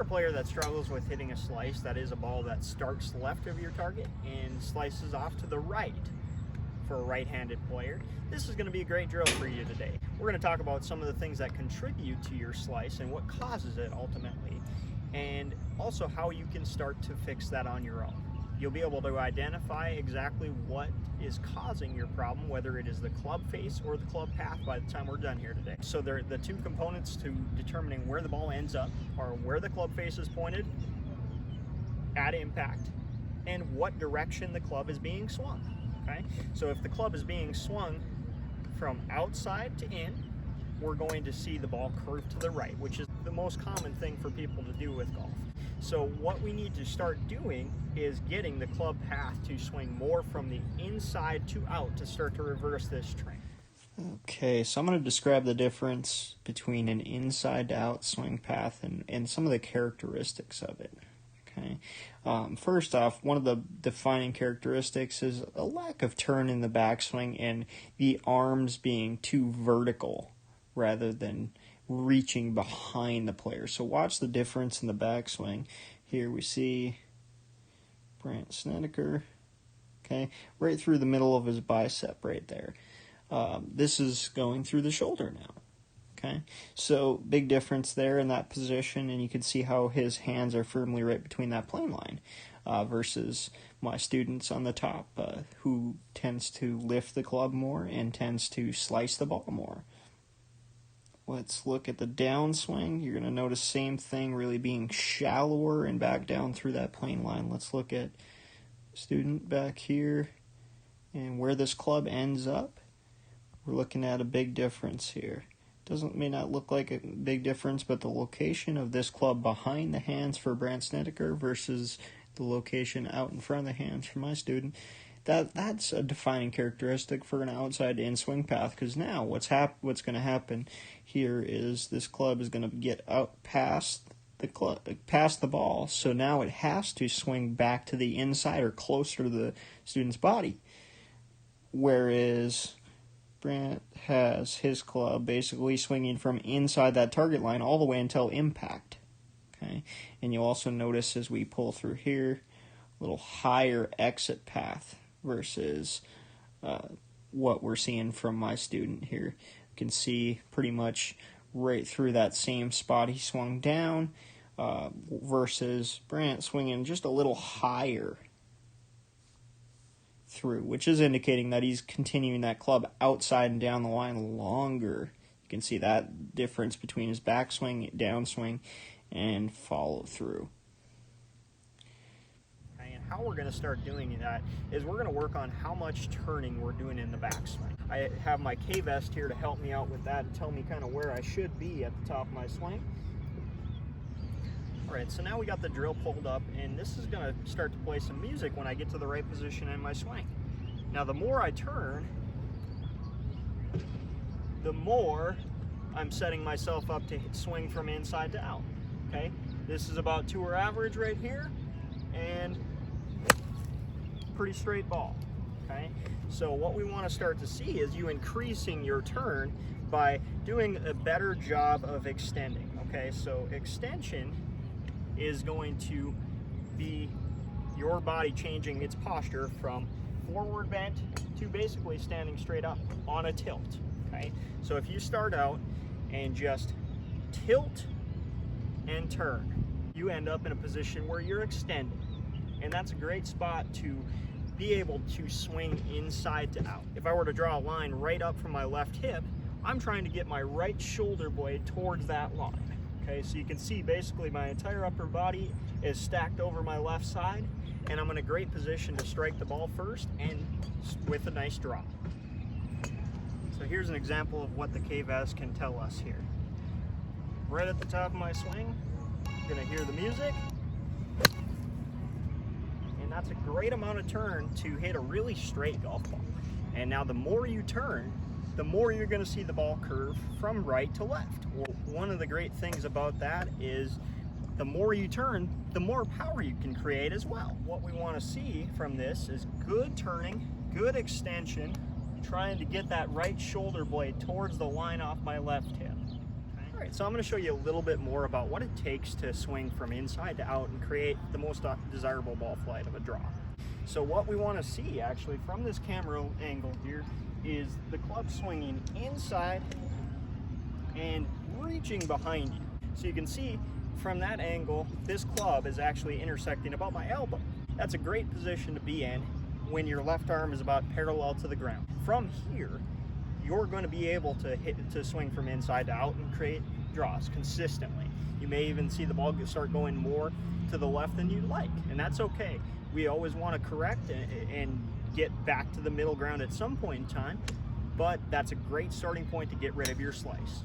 player that struggles with hitting a slice, that is a ball that starts left of your target and slices off to the right for a right-handed player, this is going to be a great drill for you today. We're going to talk about some of the things that contribute to your slice and what causes it ultimately, and also how you can start to fix that on your own. You'll be able to identify exactly what is causing your problem, whether it is the club face or the club path by the time we're done here today. So the two components to determining where the ball ends up are where the club face is pointed at impact and what direction the club is being swung. Okay? So if the club is being swung from outside to in, we're going to see the ball curve to the right, which is the most common thing for people to do with golf. So what we need to start doing is getting the club path to swing more from the inside to out to start to reverse this trend. Okay, so I'm going to describe the difference between an inside to out swing path and some of the characteristics of it. Okay. First off, one of the defining characteristics is a lack of turn in the backswing and the arms being too vertical rather than reaching behind the player. So watch the difference in the backswing. Here we see Brandt Snedeker, okay, right through the middle of his bicep right there. This is going through the shoulder now. Okay, so big difference there in that position, and you can see how his hands are firmly right between that plane line versus my students on the top who tends to lift the club more and tends to slice the ball more. Let's look at the downswing. You're going to notice same thing, really being shallower and back down through that plane line. Let's look at student back here and where this club ends up. We're looking at a big difference here. May not look like a big difference, but the location of this club behind the hands for Brandt Snedeker versus the location out in front of the hands for my student, that's a defining characteristic for an outside in swing path, because now what's going to happen here is this club is going to get out past the ball, so now it has to swing back to the inside or closer to the student's body, whereas Brandt has his club basically swinging from inside that target line all the way until impact. Okay, and you'll also notice as we pull through here, a little higher exit path versus what we're seeing from my student here. You can see pretty much right through that same spot he swung down versus Brandt swinging just a little higher through, which is indicating that he's continuing that club outside and down the line longer. You can see that difference between his backswing, downswing, and follow through. And how we're going to start doing that is we're going to work on how much turning we're doing in the backswing. I have my K-Vest here to help me out with that and tell me kind of where I should be at the top of my swing. Alright, so now we got the drill pulled up, and this is going to start to play some music when I get to the right position in my swing. Now the more I turn, the more I'm setting myself up to swing from inside to out. Okay, this is about tour average right here, and pretty straight ball. Okay, so what we want to start to see is you increasing your turn by doing a better job of extending. Okay, so extension is going to be your body changing its posture from forward bent to basically standing straight up on a tilt. Okay, so if you start out and just tilt and turn, you end up in a position where you're extending, and that's a great spot to be able to swing inside to out. If I were to draw a line right up from my left hip, I'm trying to get my right shoulder blade towards that line. Okay, so you can see basically my entire upper body is stacked over my left side, and I'm in a great position to strike the ball first and with a nice drop. So here's an example of what the K-Vest can tell us here. Right at the top of my swing, you're gonna hear the music, and that's a great amount of turn to hit a really straight golf ball. And now the more you turn, the more you're going to see the ball curve from right to left. Well, one of the great things about that is the more you turn, the more power you can create as well. What we want to see from this is good turning, good extension, trying to get that right shoulder blade towards the line off my left hip. Okay? All right, so I'm going to show you a little bit more about what it takes to swing from inside to out and create the most desirable ball flight of a draw. So what we want to see actually from this camera angle here is the club swinging inside and reaching behind you. So you can see from that angle, this club is actually intersecting about my elbow. That's a great position to be in when your left arm is about parallel to the ground. From here, you're going to be able to swing from inside to out and create draws consistently. You may even see the ball start going more to the left than you'd like, and that's okay. We always want to correct and get back to the middle ground at some point in time, but that's a great starting point to get rid of your slice.